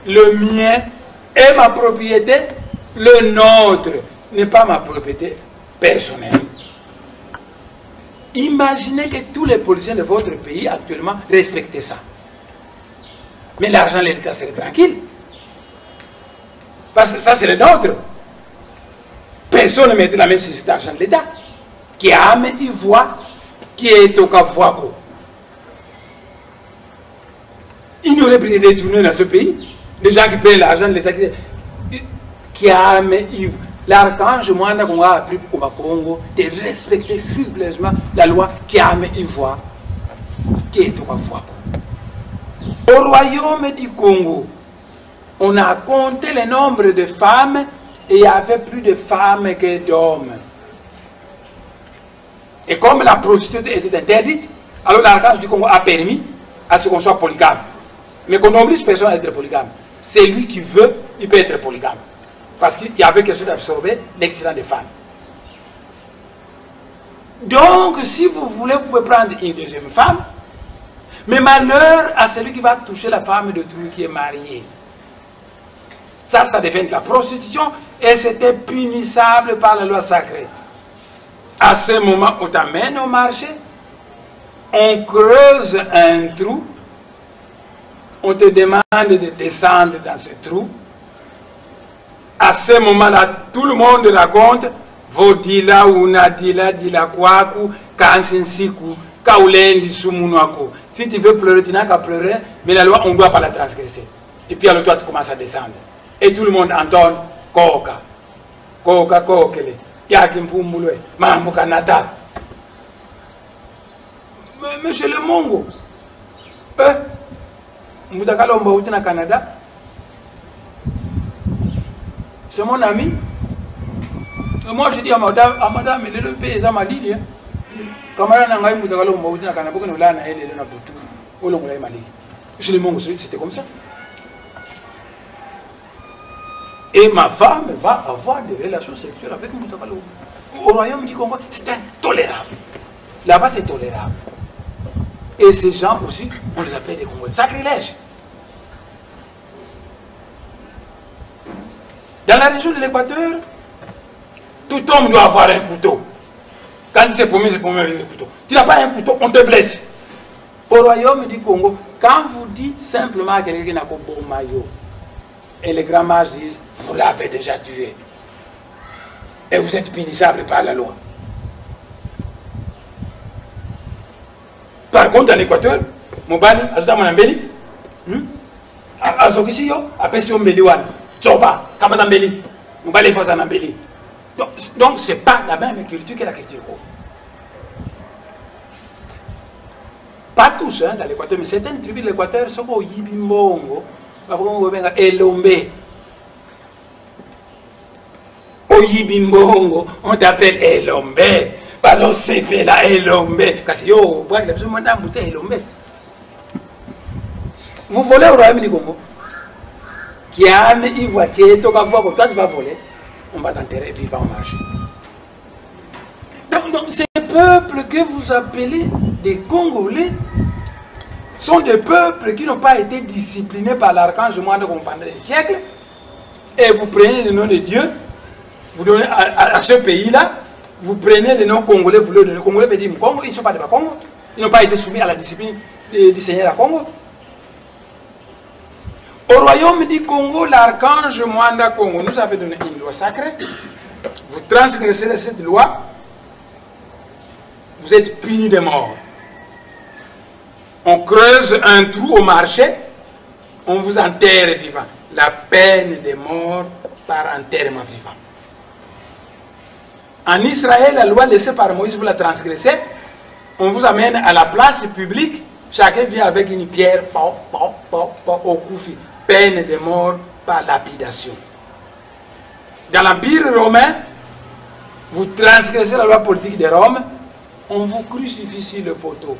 Le mien est ma propriété, le nôtre n'est pas ma propriété personnelle. Imaginez que tous les policiers de votre pays actuellement respectaient ça. Mais l'argent de l'État serait tranquille. Parce que ça, c'est le nôtre. Personne ne mettait la main sur cet argent de l'État. Qui a amené voix, qui est au Kavouako. Il n'y aurait plus de détournés dans ce pays. Les gens qui payent l'argent de l'État. Qui a amené l'archange Mwanda Congo a appris au Bas-Congo de respecter scrupuleusement la loi qui a amené voix, qui est au Kavouako. Au royaume du Congo, on a compté le nombre de femmes et il y avait plus de femmes que d'hommes. Et comme la prostitution était interdite, alors l'archange du Congo a permis à ce qu'on soit polygame. Mais qu'on n'oblige personne à être polygame. C'est lui qui veut, il peut être polygame. Parce qu'il y avait quelque chose d'absorber l'excellent des femmes. Donc, si vous voulez, vous pouvez prendre une deuxième femme. Mais malheur à celui qui va toucher la femme de tout qui est mariée. Ça devient de la prostitution et c'était punissable par la loi sacrée. À ce moment, on t'amène au marché, on creuse un trou, on te demande de descendre dans ce trou. À ce moment-là, tout le monde raconte Vodila, Una, Dila, Kwaku, Kansinsiku, Kaulendi, Sumunuako. Si tu veux pleurer, tu n'as qu'à pleurer, mais la loi, on ne doit pas la transgresser. Et puis alors toi, tu commences à descendre. Et tout le monde entend Koka, Koka, Kokele, Yakimpumulwe, Mamuka Nata. Mais c'est le Mongo. Moudakalomba ou au Canada. C'est mon ami. Et moi je dis à madame, il est le pays, ça m'a dit. Je le Mongo, c'était comme ça. Et ma femme va avoir des relations sexuelles avec Moutakalo. Au royaume du Congo, c'est intolérable. Là-bas, c'est tolérable. Et ces gens aussi, on les appelle des Congolais. Sacrilège. Dans la région de l'Équateur, tout homme doit avoir un couteau. Quand il s'est promis avec le couteau. Tu n'as pas un couteau, on te blesse. Au royaume du Congo, quand vous dites simplement à quelqu'un qui n'a pas bon maillot, et les grands mages disent, vous l'avez déjà tué. Et vous êtes punissable par la loi. Par contre, dans l'Équateur, Mobali, Azuda Manambeli, Azokisiyo, Apesio Mbeliwana, Tsoba, Kamadambeli, Mobali Fazanambeli. Donc, ce n'est pas la même culture que la culture. Pas tous, hein, dans l'Équateur, mais certaines tribus de l'Équateur sont au Yibimbongo, Elombe. Au Yibimbongo, on t'appelle Elombe. Parce qu'on s'est fait la Elombe. Vous volez au royaume du Congo. Qui a un ivoire qui est au Gavois, toi tu vas voler. On va t'enterrer vivant au marché. Donc ces peuples que vous appelez des Congolais sont des peuples qui n'ont pas été disciplinés par l'archange Moine pendant des siècles. Et vous prenez le nom de Dieu, vous donnez à ce pays-là. Vous prenez les noms congolais, vous le donnez. Les Congolais veut dire Congo, ils ne sont pas de Congo. Ils n'ont pas été soumis à la discipline du Seigneur à Congo. Au royaume du Congo, l'archange Mwanda Congo nous avait donné une loi sacrée. Vous transgressez cette loi, vous êtes punis de mort. On creuse un trou au marché, on vous enterre vivant. La peine de mort par enterrement vivant. En Israël, la loi laissée par Moïse, vous la transgressez, on vous amène à la place publique, chacun vient avec une pierre au koufi, peine de mort par lapidation. Dans l'Empire romain, vous transgressez la loi politique de Rome, on vous crucifie sur le poteau.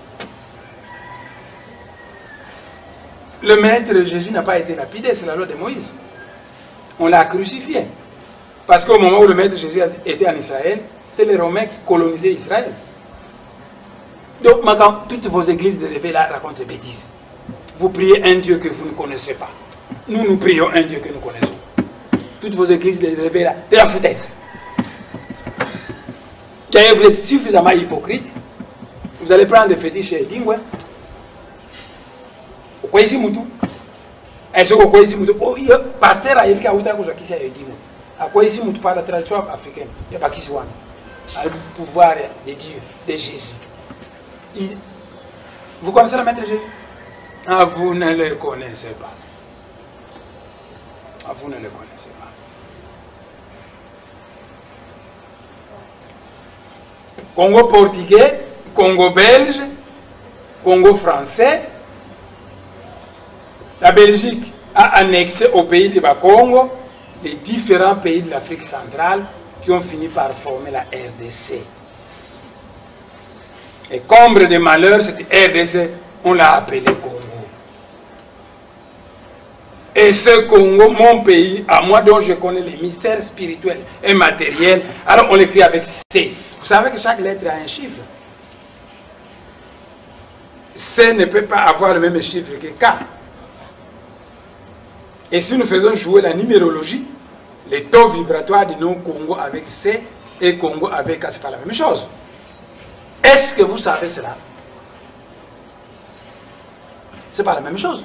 Le maître Jésus n'a pas été lapidé, c'est la loi de Moïse. On l'a crucifié. Parce qu'au moment où le maître Jésus était en Israël, c'était les Romains qui colonisaient Israël. Donc maintenant, toutes vos églises de réveil là racontent des bêtises. Vous priez un Dieu que vous ne connaissez pas. Nous prions un Dieu que nous connaissons. Toutes vos églises de réveil là, de la foutaise. Vous êtes suffisamment hypocrite. Vous allez prendre des fétiches chez Dingwe. Quoi ici, Moutou? Est-ce que quoi ici, Moutou? Oh, pasteur a écrit à Outa que je suis Dingwe. À quoi ici, Moutou parle de la tradition africaine? Il n'y a pas qui soit. Le pouvoir de Dieu, de Jésus. Vous connaissez le maître Jésus? Ah, vous ne le connaissez pas. Ah, vous ne le connaissez pas. Congo portugais, Congo belge, Congo français. La Belgique a annexé au pays de Bakongo les différents pays de l'Afrique centrale qui ont fini par former la RDC. Et comble de malheur, cette RDC, on l'a appelée Congo. Et ce Congo, mon pays, à moi dont je connais les mystères spirituels et matériels, alors on l'écrit avec C. Vous savez que chaque lettre a un chiffre. C ne peut pas avoir le même chiffre que K. Et si nous faisons jouer la numérologie, les taux vibratoires du nom Congo avec C et Congo avec K, ce n'est pas la même chose. Est-ce que vous savez cela? Ce n'est pas la même chose.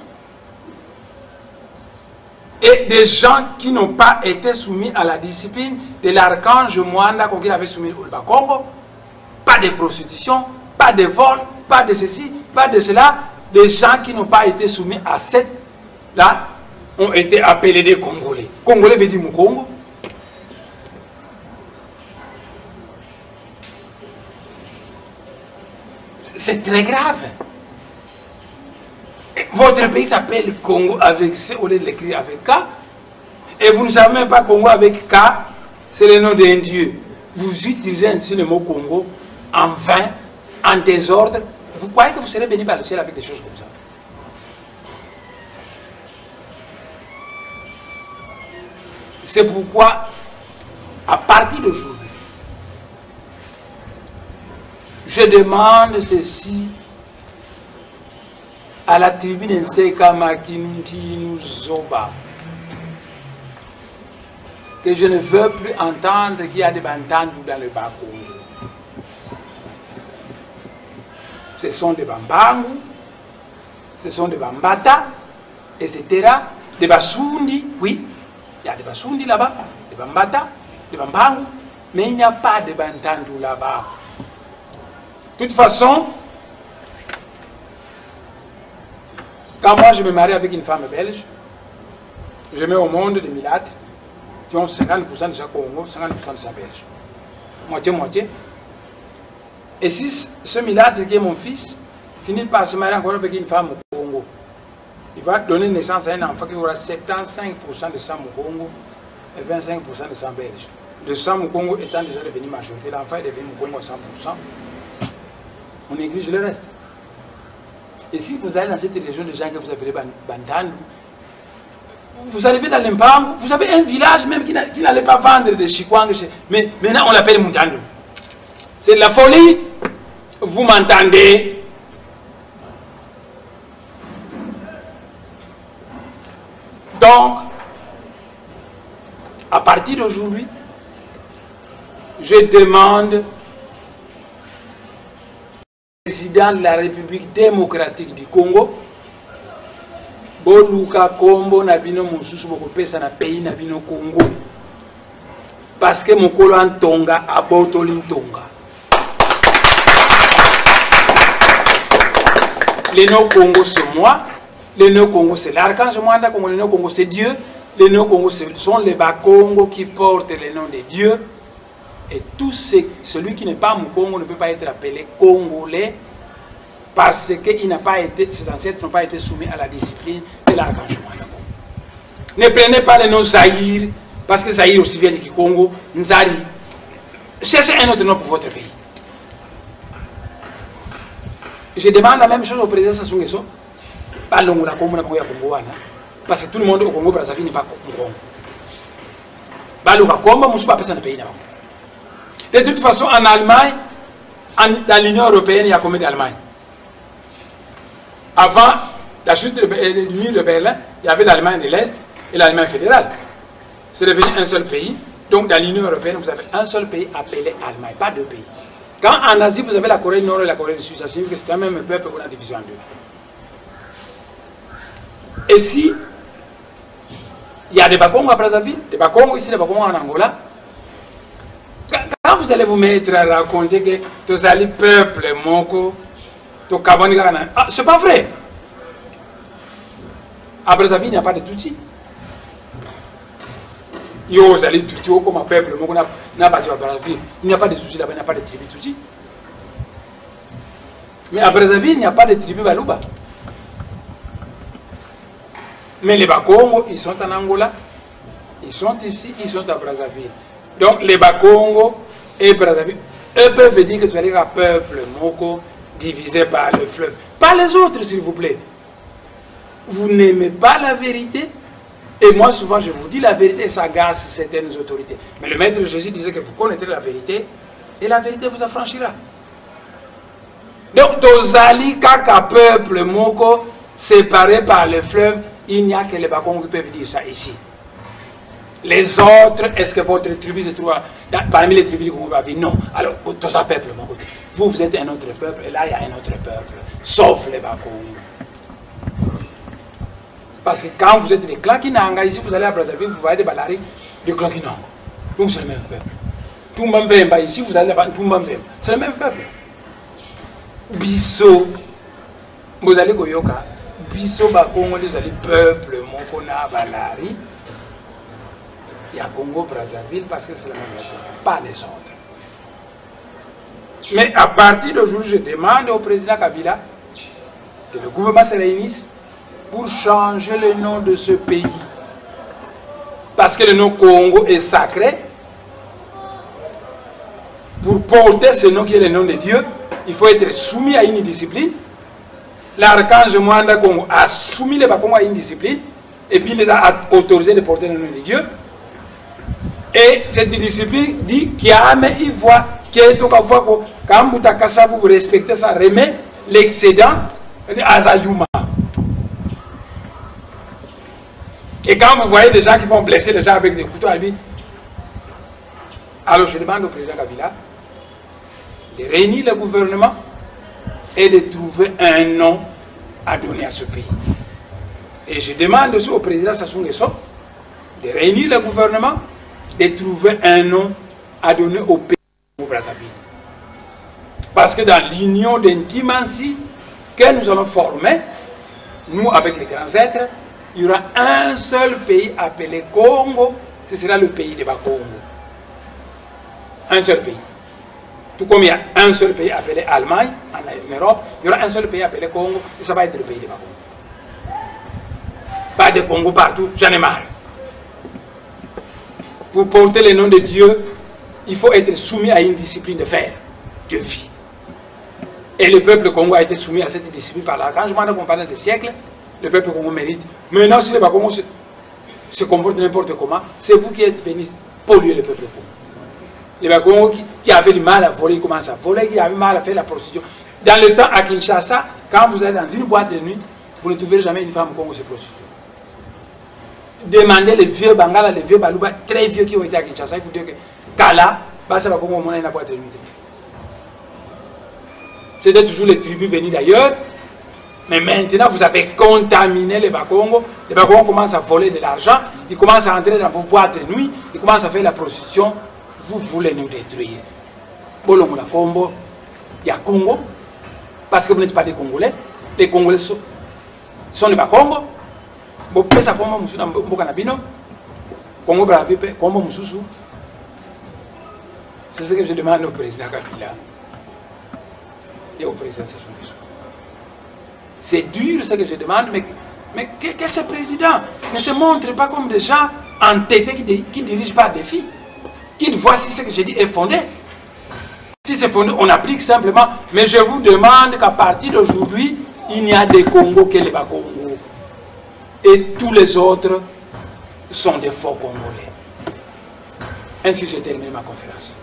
et des gens qui n'ont pas été soumis à la discipline de l'archange Mwanda qu'on avait soumis au Congo. Pas de prostitution, pas de vol, pas de ceci, pas de cela. Des gens qui n'ont pas été soumis à cette là ont été appelés des Congolais. Congolais veut dire Mukongo. C'est très grave. Votre pays s'appelle Congo avec C au lieu de l'écrire avec K. Et vous ne savez même pas Congo avec K, c'est le nom d'un dieu. Vous utilisez ainsi le mot Congo en vain, en désordre. Vous croyez que vous serez béni par le ciel avec des choses comme ça? C'est pourquoi, à partir d'aujourd'hui, je demande ceci à la tribune Nseka Makinti Zoba, que je ne veux plus entendre qu'il y a des Bantandou dans le Bas-Congo. Ce sont des Bambangu, ce sont des Bambata, etc. Des Basundi, oui, il y a des Basundi là-bas, des Bambata, des Bambangu, mais il n'y a pas de Bantandou là-bas. De toute façon, quand moi je me marie avec une femme belge, je mets au monde des milâtres qui ont 50% de chaque Congo, 50% de chaque belge. Moitié-moitié. Et si ce milâtre qui est mon fils finit par se marier encore avec une femme au Congo, il va donner naissance à un enfant qui aura 75% de sang au Congo et 25% de sang belge. Le sang au Congo étant déjà devenu majorité, l'enfant est devenu au Congo à 100%. On néglige le reste. Et si vous allez dans cette région de gens que vous appelez Bantandu, vous arrivez dans l'Impangu, vous avez un village même qui n'allait pas vendre des chikwang, mais maintenant on l'appelle Muntandu. C'est de la folie. Vous m'entendez? Donc, à partir d'aujourd'hui, je demande président de la République démocratique du Congo, Boluka Kombo Nabino Mosusu Bokopesa na pays Nabino Congo. Parce que mon colon Tonga a Botolin Tonga. Le nom Congo c'est moi, le nom Congo c'est l'archange Mwanda, comme le nom Congo c'est Dieu, le nom Congo sont les Bakongo qui portent le nom de Dieu. Et tout celui qui n'est pas Mukongo ne peut pas être appelé Congolais parce que ses ancêtres n'ont pas été soumis à la discipline de l'archange Mwanda. Ne prenez pas le nom Zaïre parce que Zaïre aussi vient du Congo, Nzari. Cherchez un autre nom pour votre pays. Je demande la même chose au président Sassou Nguesso. Parce que tout le monde au Congo Brazzaville n'est pas Congo. De toute façon, en Allemagne, dans l'Union européenne, il y a combien d'Allemagne? Avant la chute du mur de Berlin, il y avait l'Allemagne de l'Est et l'Allemagne fédérale. C'est devenu un seul pays. Donc, dans l'Union européenne, vous avez un seul pays appelé Allemagne, pas deux pays. Quand en Asie, vous avez la Corée du Nord et la Corée du Sud, ça signifie que c'est un même peuple qu'on a divisé en deux. Et si il y a des Bakongo à Brazzaville, des Bakongo ici, des Bakongo en Angola, quand vous allez vous mettre à raconter que tous les peuples moko, c'est pas vrai. À Brazzaville, il n'y a pas de Tutsi. Il n'y a pas de Brazzaville, il n'y a pas de Tutsi là-bas, il n'y a pas de tribu Tutsi. Mais à Brazzaville, il n'y a pas de tribu Baluba. Mais les Bakongo, ils sont en Angola, ils sont ici, ils sont à Brazzaville. Donc les Bakongo et Brazzaville, eux peuvent dire que tu es un peuple moko divisé par le fleuve. Pas les autres, s'il vous plaît. Vous n'aimez pas la vérité. Et moi, souvent, je vous dis la vérité et ça agace certaines autorités. Mais le maître Jésus disait que vous connaîtrez la vérité et la vérité vous affranchira. Donc, Tozali, Kaka, peuple moko, séparé par le fleuve, il n'y a que les Bakongo qui peuvent dire ça ici. Les autres, est-ce que votre tribu se trouve parmi les tribus du Congo? Non. Alors, tout ça, peuple, mon côté. Vous êtes un autre peuple, et là, il y a un autre peuple. Sauf les Bakongo. Parce que quand vous êtes des Clakinanga, ici vous allez à Brazzaville, vous voyez des Balari de Clakinanga. Donc c'est le même peuple. Tumbamvemba, ici vous allez là-bas, Tumbamvemba. C'est le même peuple. Bisso, vous allez Goyoka, Bisso Bakongo, vous allez peuple, Mokona, Balari. Il y a Congo, Brazzaville, parce que c'est le même peuple, pas les autres. Mais à partir d'aujourd'hui, je demande au président Kabila que le gouvernement se réunisse pour changer le nom de ce pays. Parce que le nom Congo est sacré. Pour porter ce nom qui est le nom de Dieu, il faut être soumis à une discipline. L'archange Mwanda Congo a soumis les Bakongo à une discipline et puis il les a autorisés de porter le nom de Dieu. Et cette discipline dit qu'il y a un voit qui est au cas où quand vous respectez ça, remet l'excédent à Zayuma. Et quand vous voyez des gens qui vont blesser les gens avec des couteaux, alors je demande au président Kabila de réunir le gouvernement et de trouver un nom à donner à ce pays. Et je demande aussi au président Sassou Nguesso de réunir le gouvernement et de trouver un nom à donner au pays de Brazzaville. Parce que dans l'union d'intimatie que nous allons former, nous avec les grands êtres, il y aura un seul pays appelé Congo, ce sera le pays de Bakongo. Un seul pays. Tout comme il y a un seul pays appelé Allemagne, en Europe, il y aura un seul pays appelé Congo, et ça va être le pays de Bakongo. Pas de Congo partout, j'en ai marre. Pour porter le nom de Dieu, il faut être soumis à une discipline de fer, de vie. Et le peuple Congo a été soumis à cette discipline par l'archange. Pendant qu'on parle des siècles, le peuple Congo mérite. Maintenant, si le Bakongo se comporte n'importe comment, c'est vous qui êtes venus polluer le peuple Congo. Les Bakongo qui avaient du mal à voler, ils commencent à voler, qui avaient mal à faire la prostitution. Dans le temps, à Kinshasa, quand vous êtes dans une boîte de nuit, vous ne trouverez jamais une femme Congo se prostituer. Demandez les vieux Bangala, les vieux Baluba, très vieux qui ont été à Kinshasa, il faut dire que Kala, ça va Congo au moins une boîte de nuit. C'était toujours les tribus venues d'ailleurs. Mais maintenant, vous avez contaminé les Bakongo. Les Bakongo commencent à voler de l'argent. Ils commencent à entrer dans vos boîtes de nuit. Ils commencent à faire la prostitution. Vous voulez nous détruire. Bolongola Combo, il y a Congo. Parce que vous n'êtes pas des Congolais. Les Congolais sont des Bakongo. Vous pouvez ça Congo Moussou dans Bokanabino. Congo Brazzaville, Congo Moussou. C'est ce que je demande au président Kabila et au président Sassou Nguesso. C'est dur ce que je demande, mais que ce président ne se montre pas comme des gens entêtés qui ne dirigent pas des filles. Qu'ils voient si ce que je dis est fondé. Si c'est fondé, on applique simplement. Mais je vous demande qu'à partir d'aujourd'hui, il n'y a des Congos que les Bakongo. Et tous les autres sont des faux Congolais. Ainsi, j'ai terminé ma conférence.